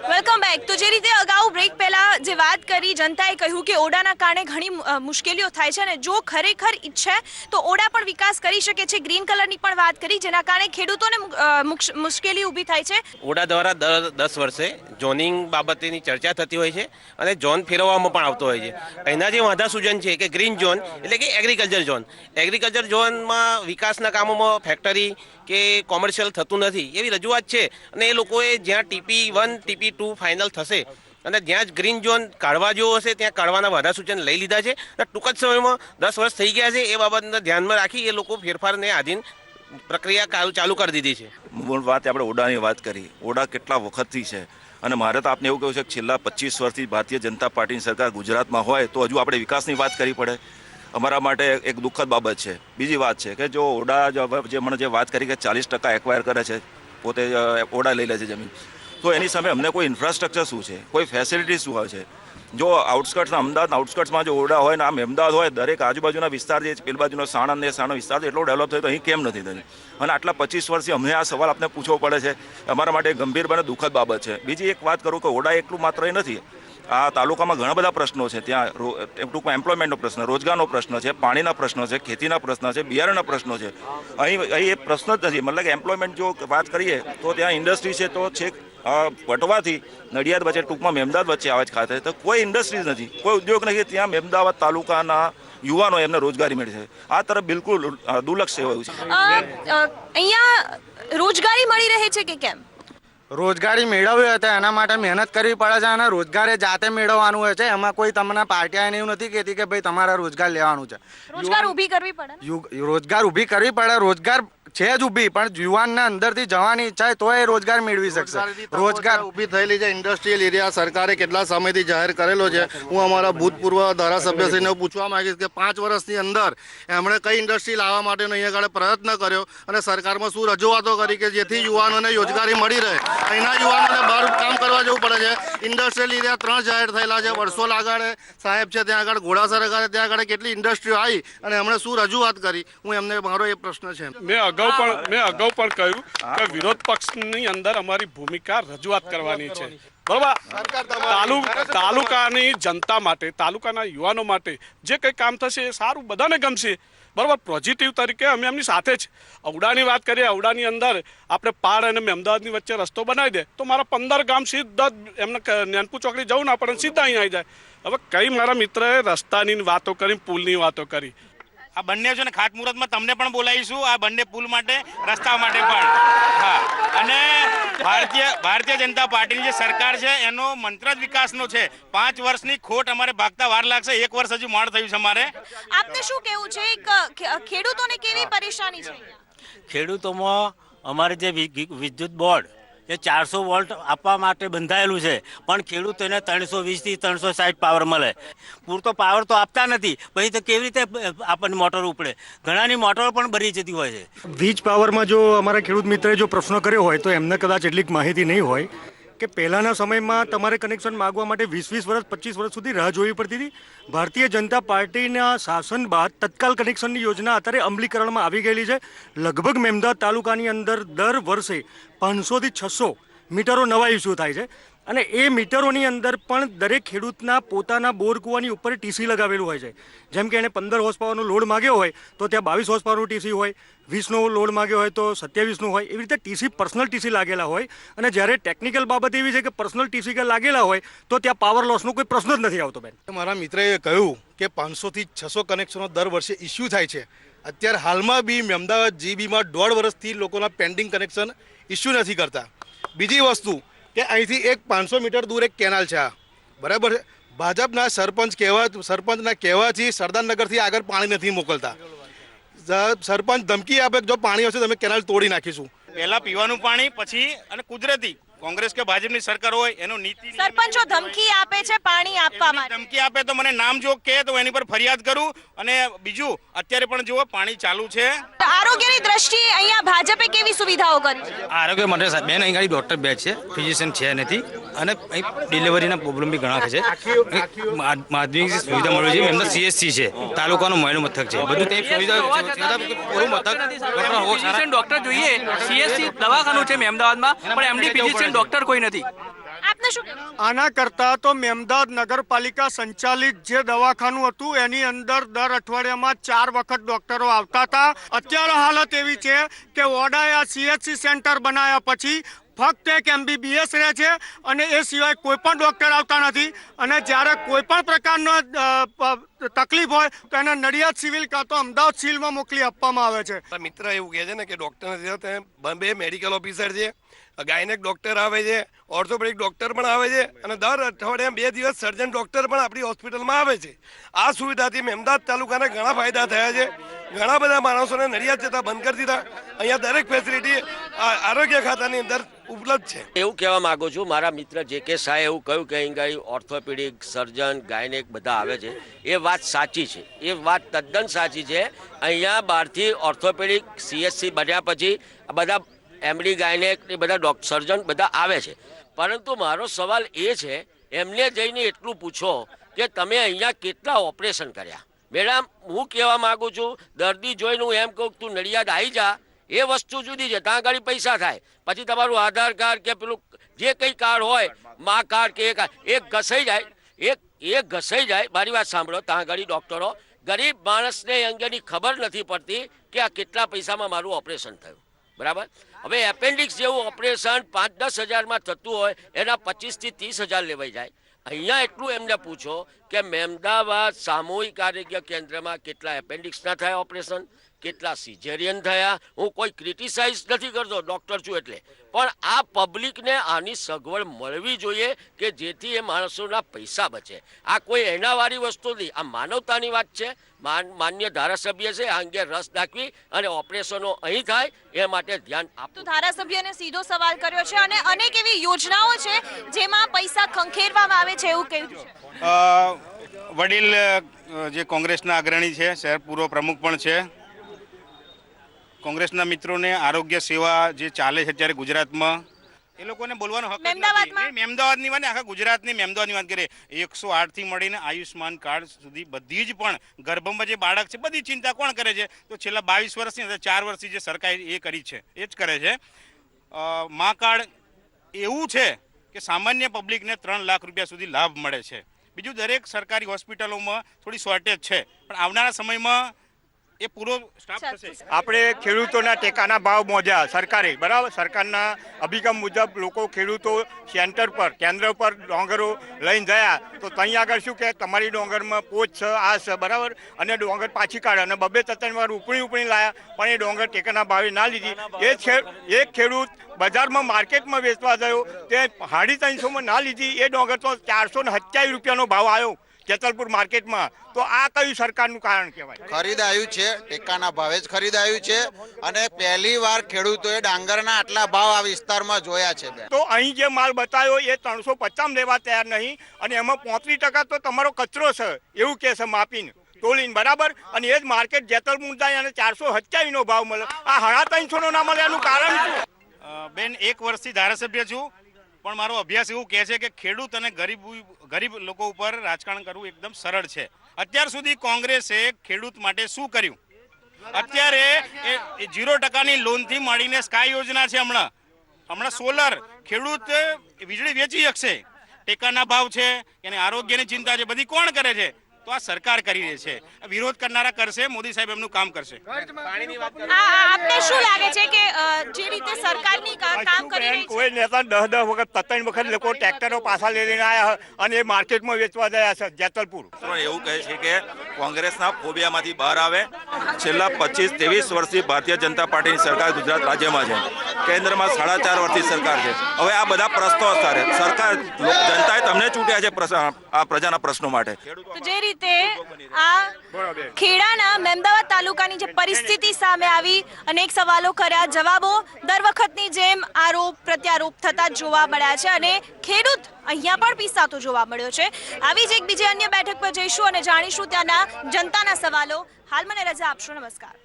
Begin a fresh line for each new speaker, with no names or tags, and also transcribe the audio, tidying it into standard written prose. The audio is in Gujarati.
Welcome back. તો જે રીતે અગાઉ બ્રેક પહેલા જે વાત કરી, જનતાએ કહ્યું કે ઓડાના કારણે ઘણી મુશ્કેલીઓ થાય છે અને જો ખરેખર ઈચ્છે તો ઓડા પણ વિકાસ કરી શકે છે. ગ્રીન કલરની પણ વાત કરી, જેના કારણે ખેડૂતોને મુશ્કેલી ઊભી થાય છે.
ઓડા દ્વારા દર 10 વર્ષે ઝોનિંગ બાબતેની ચર્ચા થતી હોય છે અને ઝોન ફેરવવામાં પણ આવતો હોય છે. એના જે વાંધા સૂચન છે કે ગ્રીન ઝોન એટલે કે એગ્રીકલ્ચર ઝોન, એગ્રીકલ્ચર ઝોનમાં વિકાસના કામોમાં ફેક્ટરી કે કોમર્શિયલ થતું નથી એવી રજૂઆત છે અને એ લોકોએ જ્યાં TP1 TP2 ફાઇનલ થશે અને જ્યાં જ ગ્રીન ઝોન કાઢવા જેવો હશે ત્યાં કાઢવાના વાધા સૂચન લઈ લીધા છે. ટૂંક જ સમયમાં 10 વર્ષ થઈ ગયા છે, એ બાબતને ધ્યાનમાં રાખી એ લોકો ફેરફારને આધીન પ્રક્રિયા ચાલુ કરી દીધી છે.
મૂળ વાત આપણે ઓડાની વાત કરી. ઓડા કેટલા વખતથી છે અને મારે તો આપને એવું કહ્યું છે કે છેલ્લા 25 વર્ષથી ભારતીય જનતા પાર્ટીની સરકાર ગુજરાતમાં હોય તો હજુ આપણે વિકાસની વાત કરવી પડે. અમારા માટે એક દુઃખદ બાબત છે. બીજી વાત છે કે જો ઓડા જે મને જે વાત કરી કે 40% એક્વાયર કરે છે, પોતે ઓડા લઈ લે છે જમીન, તો એની સામે અમને કોઈ ઇન્ફ્રાસ્ટ્રક્ચર શું છે, કોઈ ફેસિલિટી શું હોય છે? જો આઉટસ્કર્ટ્સના અમદાવાદના આઉટસ્કર્ટ્સમાં જો ઓરડા હોય ને આમ અમદાવાદ હોય, દરેક આજુબાજુના વિસ્તાર જે પેલી બાજુનો સાણંદ ને સાણંદ વિસ્તાર એટલો ડેવલપ થયો તો અહીં કેમ નથી થયું? અને આટલા 25 વર્ષથી અમને આ સવાલ આપને પૂછવો પડે છે. અમારા માટે ગંભીર બને દુઃખદ બાબત છે. બીજી એક વાત કરું કે ઓરડા એકલું માત્ર એ નથી, આ તાલુકામાં ઘણા બધા પ્રશ્નો છે. ત્યાં ટૂંકમાં એમ્પ્લોયમેન્ટનો પ્રશ્ન, રોજગારનો પ્રશ્ન છે, પાણીના પ્રશ્નો છે, ખેતીના પ્રશ્ન છે, બિયારણના પ્રશ્નો છે. અહીં એ પ્રશ્ન જ નથી. મતલબ કે એમ્પ્લોયમેન્ટ જો વાત કરીએ તો ત્યાં ઇન્ડસ્ટ્રી છે તો છેક વટવાથી નડિયાદ વચ્ચે ટૂંકમાં મહેમદાવાદ વચ્ચે આવે છે ખાતે, તો કોઈ ઇન્ડસ્ટ્રીઝ નથી, કોઈ ઉદ્યોગ નથી. ત્યાં મહેમદાવાદ તાલુકાના યુવાનો એમને રોજગારી મળી છે. આ તરફ બિલકુલ દુર્લક્ષ સેવાયું છે.
અહીંયા રોજગારી મળી રહે છે કે કેમ?
રોજગારી મેળવવી હોય તો એના માટે મહેનત કરવી પડે છે અને રોજગાર જાતે મેળવવાનું હોય છે. એમાં કોઈ તમને પાર્ટી આવીને એવું નથી કહેતી કે ભાઈ તમારે રોજગાર લેવાનું છે.
રોજગાર ઊભી કરવી પડે.
રોજગાર ઊભી કરવી પડે. રોજગાર છે જ ઊભી, પણ યુવાનને અંદરથી જવાની ઈચ્છા હોય તો એ રોજગાર મેળવી શકશે. રોજગાર
ઊભી થયેલી છે. ઇન્ડસ્ટ્રીયલ એરિયા સરકારે કેટલા સમયથી જાહેર કરેલો છે. હું અમારા ભૂતપૂર્વ ધારાસભ્યશ્રીને પૂછવા માંગીશ કે 5 વર્ષની અંદર એમણે કઈ ઇન્ડસ્ટ્રી લાવવા માટેનો અહીંયા આગળ પ્રયત્ન કર્યો અને સરકારમાં શું રજૂઆતો કરી કે જેથી યુવાનોને રોજગારી મળી રહે. અહીંના યુવાનોને બહાર કામ કરવા જવું પડે છે. ઇન્ડસ્ટ્રીયલ એરિયા 3 જાહેર થયેલા છે. વર્ષો લાગાડે સાહેબ છે ત્યાં આગળ, ઘોડાસર આગળ ત્યાં આગળ કેટલી ઇન્ડસ્ટ્રીઓ આવી અને એમણે શું રજૂઆત કરી? હું એમને મારો એ પ્રશ્ન છે.
મેં અગાઉ પણ કહ્યું કે વિરોધ પક્ષની અંદર અમારી ભૂમિકા રજૂઆત કરવાની છે. બરાબર, તાલુકાની જનતા માટે, તાલુકાના યુવાનો માટે જે કંઈ કામ થશે એ સારું બધાને ગમશે. બરાબર, પોઝિટિવ તરીકે અમે એમની સાથે જ. ઔડાની વાત કરીએ, ઔડાની અંદર આપણે પાડ અને અમદાવાદની વચ્ચે રસ્તો બનાવી દે તો મારા 15 ગામ સીધા એમને નેનપુ ચોકડી જવું ના પડે, સીધા અહીં આવી જાય. હવે કઈ મારા મિત્રએ રસ્તાની વાતો કરી, પુલની વાતો કરી.
આ બંને છે ને ખાતમુહૂર્તમાં તમને પણ બોલાવીશું, આ બંને પુલ માટે, રસ્તા માટે પણ. હા, અને ભારતીય જનતા પાર્ટીની જે સરકાર છે એનો મંત્ર જ વિકાસનો છે. 5 વર્ષની ખોટ અમારે ભાગતા વાર લાગશે. 1 વર્ષ હજુ મોડ થયું છે અમારે.
આપને શું કહેવું છે? ખેડૂતોને કેવી પરેશાની છે?
ખેડૂતોમાં અમારે જે વિદ્યુત બોર્ડ એ 400 વોલ્ટ આપવા માટે બંધાયેલું છે, પણ ખેડૂતોને 320 થી 360 પાવર મળે. પૂરતો પાવર તો આપતા નથી, પછી તો કેવી રીતે આપણને મોટર ઉપડે? ઘણાની મોટરો પણ ભરી જતી હોય છે.
વીજ પાવરમાં જો અમારા ખેડૂત મિત્રએ જો પ્રશ્ન કર્યો હોય તો એમને કદાચ એટલી માહિતી નહીં હોય કે પહેલાંના સમયમાં તમારે કનેક્શન માગવા માટે 20 વર્ષ 25 વર્ષ સુધી રાહ જોવી પડતી હતી. ભારતીય જનતા પાર્ટીના શાસન બાદ તત્કાલ કનેક્શનની યોજના અત્યારે અમલીકરણમાં આવી ગયેલી છે. લગભગ મહેમદાવાદ તાલુકાની અંદર દર વર્ષે 500 થી 600 મીટરો નવા ઇસ્યુ થાય છે અને એ મીટરોની અંદર પણ દરેક ખેડૂતના પોતાના બોર કૂવાની ઉપર TC લગાવેલું હોય છે. જેમ કે એણે 15 હોર્સ પાવરનો લોડ માગ્યો હોય તો ત્યાં 22 હોર્સ પાવરનું TC હોય, 20નો લોડ માગ્યો હોય તો 27નું હોય. એવી રીતે TC પર્સનલ TC લાગેલા હોય અને જ્યારે ટેકનિકલ બાબત એવી છે કે પર્સનલ TC લાગેલા હોય તો ત્યાં પાવર લોસનો કોઈ પ્રશ્ન જ નથી આવતો. બેન,
મારા મિત્રએ કહ્યું કે 500 થી 600 કનેક્શનો દર વર્ષે ઇસ્યુ થાય છે. અત્યારે હાલમાં બી અમદાવાદ GBમાં 1.5 વર્ષથી લોકોના પેન્ડિંગ કનેક્શન ઇસ્યુ નથી કરતા. બીજી વસ્તુ કે અહીંથી એક 500 મીટર દૂર એક કેનાલ છે, બરાબર છે. ભાજપના સરપંચના કહેવાથી સરદારનગરથી આગળ પાણી નથી મોકલતા. સરપંચ ધમકી આપે જો પાણી હશે તમે કેનાલ તોડી નાખીશું.
પહેલા પીવાનું પાણી, પછી અને કુદરતી. કોંગ્રેસ કે ભાજપની સરકાર હોય એનો નીતિ
સરપંચો ધમકી આપે છે પાણી આપવા માટે.
ધમકી આપે તો મને નામ જો કે તો એની પર ફરિયાદ કરું. અને બીજું અત્યારે પણ જુઓ પાણી ચાલુ છે.
આરોગ્યની દ્રષ્ટિએ અહીંયા ભાજપે કેવી સુવિધાઓ કરી છે?
આરોગ્ય માટે બેન અહીં ગાડી ડોક્ટર બેચ છે, ફિઝિશિયન છે નથી અને અહીં ડિલિવરીના પ્રોબ્લેમ બી ઘણા છે. માધ્યમિક સુવિધા મળે છે. એમનો CSC છે, તાલુકાનું મહિનું મથક છે, બધું તે સુવિધા પૂરું મથક.
ડોક્ટર જોઈએ, CSC દવાખાનું છે અમદાવાદમાં, પણ એમડી ફિઝિશિયન ડોક્ટર કોઈ નથી.
આપ આપને શું કહેવું છે?
આના કરતાં તો મેમદાદ નગરપાલિકા સંચાલિત જે દવાખાનું હતું એની અંદર દર અઠવાડિયામાં 4 વખત ડોક્ટરો આવતા હતા. અત્યારે હાલત એવી છે કે ઓડાએ આ CHC સેન્ટર બનાવ્યા પછી ફક્ત એક MBBS રહે છે અને એ સિવાય કોઈ પણ ડોક્ટર આવતા નથી. અને જ્યારે કોઈ પણ પ્રકારનો તકલીફ હોય તો એને નડિયાદ સિવિલ કાં તો અમદાવાદ સિવિલમાં મોકલી આપવામાં આવે છે.
મિત્ર એવું કહે છે ને કે ડૉક્ટર નથી, 2 મેડિકલ ઓફિસર છે, ગાયનેક ડૉક્ટર આવે છે, ઓર્થોપેડિક ડૉક્ટર પણ આવે છે અને દર અઠવાડિયે 2 દિવસ સર્જન ડૉક્ટર પણ આપણી હોસ્પિટલમાં આવે છે. આ સુવિધાથી મેમદાદ તાલુકાને ઘણા ફાયદા થયા છે. ઘણા બધા માણસોને નડિયાદ જતા બંધ કરી દીધા. અહીંયા દરેક ફેસિલિટી આરોગ્ય ખાતાની અંદર ઉપલબ્ધ છે.
એવું કહેવા માંગુ છું, મારા મિત્ર JK શાહે એવું કહ્યું કે અહીં ઓર્થોપેડિક સર્જન ગાયનેક બધા આવે છે. એ વાત સાચી છે, એ વાત તદ્દન સાચી છે. અહીંયા બહારથી ઓર્થોપેડિક CHC બન્યા પછી બધા MD ગાયનેક એ બધા સર્જન બધા આવે છે. પરંતુ મારો સવાલ એ છે, એમને જઈને એટલું પૂછો કે તમે અહીંયા કેટલા ઓપરેશન કર્યા. મેડમ, હું કહેવા માગું છું, દર્દી જોઈને હું એમ કહું તું નડિયાદ આવી જા, એ વસ્તુ જુદી છે. ત્યાં આગળ પૈસા થાય, પછી તમારું આધાર કાર્ડ કે પેલું જે કંઈ કાર્ડ હોય, મા કાર્ડ કે એ ઘસાઈ જાય, એ ઘસાઈ જાય. મારી વાત સાંભળો, ત્યાં આગળ ડૉક્ટરો ગરીબ માણસને અંગેની ખબર નથી પડતી કે આ કેટલા પૈસામાં મારું ઓપરેશન થયું. બરાબર. હવે એપેન્ડિક્સ જેવું ઓપરેશન 5-10 હજારમાં થતું હોય એના 25 થી 30 હજાર લેવાઈ જાય. અહીંયા એટલું એમને પૂછો કે મહેમદાવાદ સામૂહિક આરોગ્ય કેન્દ્રમાં કેટલા એપેન્ડિક્સના થયા ઓપરેશન, કેટલા સિઝેરિયન થયા. હું કોઈ ક્રિટિસાઇઝ નથી કરતો, ડૉક્ટર છું એટલે, પણ આ પબ્લિકને આની સગવડ મળવી જોઈએ કે જેથી એ માણસોના પૈસા બચે. આ કોઈ એનાવાળી વસ્તુ નથી, આ માનવતાની વાત છે. માન્ય ધારાસભ્ય છે, આ અંગે રસ દાખવી અને ઓપરેશનો અહીં થાય એ માટે ધ્યાન આપવું.
તો ધારાસભ્યને સીધો સવાલ કર્યો છે અને અનેક એવી યોજનાઓ છે જેમાં પૈસા ખંખેરવામાં આવે છે એવું કહ્યું છે.
વડીલ જે કોંગ્રેસના અગ્રણી છે, શહેર પૂર્વ પ્રમુખ પણ છે, કોંગ્રેસના મિત્રોને આરોગ્ય સેવા જે ચાલે છે અત્યારે ગુજરાતમાં એ લોકોને બોલવાનો હક નથી. મહેમદાવાદની વાત, આખા ગુજરાતની મહેમદાવાદની વાત કરીએ, 108 થી મળીને આયુષ્માન કાર્ડ સુધી બધી જ પણ ગર્ભમાં જે બાળક છે બધી ચિંતા કોણ કરે છે? તો છેલ્લા 22 વર્ષની અંદર 4 વર્ષથી જે સરકારે એ કરી છે એ જ કરે છે. મા કાર્ડ એવું છે કે સામાન્ય પબ્લિકને 3 લાખ રૂપિયા સુધી લાભ મળે છે. બીજું, દરેક સરકારી હોસ્પિટલોમાં થોડી શોર્ટેજ છે, પણ આવનારા સમયમાં એ પૂરો સ્ટાફ થશે.
આપણે ખેડૂતોના ટેકાના ભાવ મોજ્યા સરકારે, બરાબર. સરકારના અભિગમ મુજબ લોકો ખેડૂતો સેન્ટર પર, કેન્દ્ર પર ડોંગરો લઈને ગયા તો ત્યાં આગળ શું કે તમારી ડોંગરમાં પોચ છે, આ છે, બરાબર, અને ડોંગર પાછી કાઢે અને 2-3 વાર ઉપણી લાયા, પણ એ ડોંગર ટેકાના ભાવે ના લીધી. એ ખેડૂત બજારમાં માર્કેટમાં વેચવા ગયો તે 350માં ના લીધી, એ ડોંગર તો 427 રૂપિયાનો ભાવ આવ્યો જેતલપુર માર્કેટમાં. તો આ કયું સરકારનું કારણ કહેવાય?
ખરીદાયું છે, ટેકાના ભાવે જ ખરીદાયું છે અને પહેલી વાર ખેડૂતોએ ડાંગરના આટલા ભાવ આ વિસ્તારમાં જોયા છે.
તો અહીં જે માલ બતાવ્યો એ 350 લેવા તૈયાર નહીં અને એમાં 35% તો તમારો કચરો છે એવું કહે છે માપીને તોલીને, બરાબર. અને એ જ માર્કેટ જેતલપુર જાય અને 427નો ભાવ મળે, આ 350નો ના મળે એનું કારણ શું?
બેન, 1 વર્ષથી ધારાસભ્ય છું, પણ મારો અભ્યાસ એવું કહે છે કે ખેડૂત અને ગરીબ લોકો ઉપર રાજકારણ કરવું એકદમ સરળ છે. અત્યાર સુધી કોંગ્રેસે ખેડૂત માટે શું કર્યું? અત્યારે એ 0% લોનથી મળીને સ્કાય યોજના છે, હમણાં સોલર, ખેડૂત વીજળી વેચી શકશે. ટેકાના ભાવ છે, એને આરોગ્યની ચિંતા છે, બધી કોણ કરે છે? તો આ સરકાર કરી રહી છે. વિરોધ કરનારા કરશે, મોદી સાહેબ એમનું કામ કરશે.
આપને શું લાગે છે કે જે રીતે સરકારની કામ કરી રહી છે?
કોઈ નેતા 10 વખત 3 વખત લોકો ટ્રેક્ટરો પાછા લઈને આવ્યા અને એ માર્કેટમાં વેચવા ગયા છે જેતલપુર.
એવું કહે છે કે કોંગ્રેસના ફોબિયામાંથી બહાર આવે. છેલ્લા 25-23 વર્ષથી ભારતીય જનતા પાર્ટીની સરકાર ગુજરાત રાજ્યમાં છે, કેન્દ્રમાં 4.5 વર્ષથી સરકાર છે. હવે આ બધા પ્રશ્નો સરકાર જનતાએ તમને ચૂંટ્યા છે આ પ્રજાના પ્રશ્નો માટે.
તો જે રીતે આ ખેડાના મહેમદાવાદ તાલુકાની જે પરિસ્થિતિ સામે આવી, અનેક સવાલો કર્યા, જવાબો દર વખતની જેમ આરોપ પ્રત્યારોપ થતા જોવા મળ્યા છે અને ખેડૂત અહીંયા પણ પીસાતો જોવા મળ્યો છે. આવી જ એક બીજી અન્ય બેઠક પર જઈશું અને જાણીશું ત્યાંના જનતાના સવાલો. હાલ મને રજા આપશો. નમસ્કાર.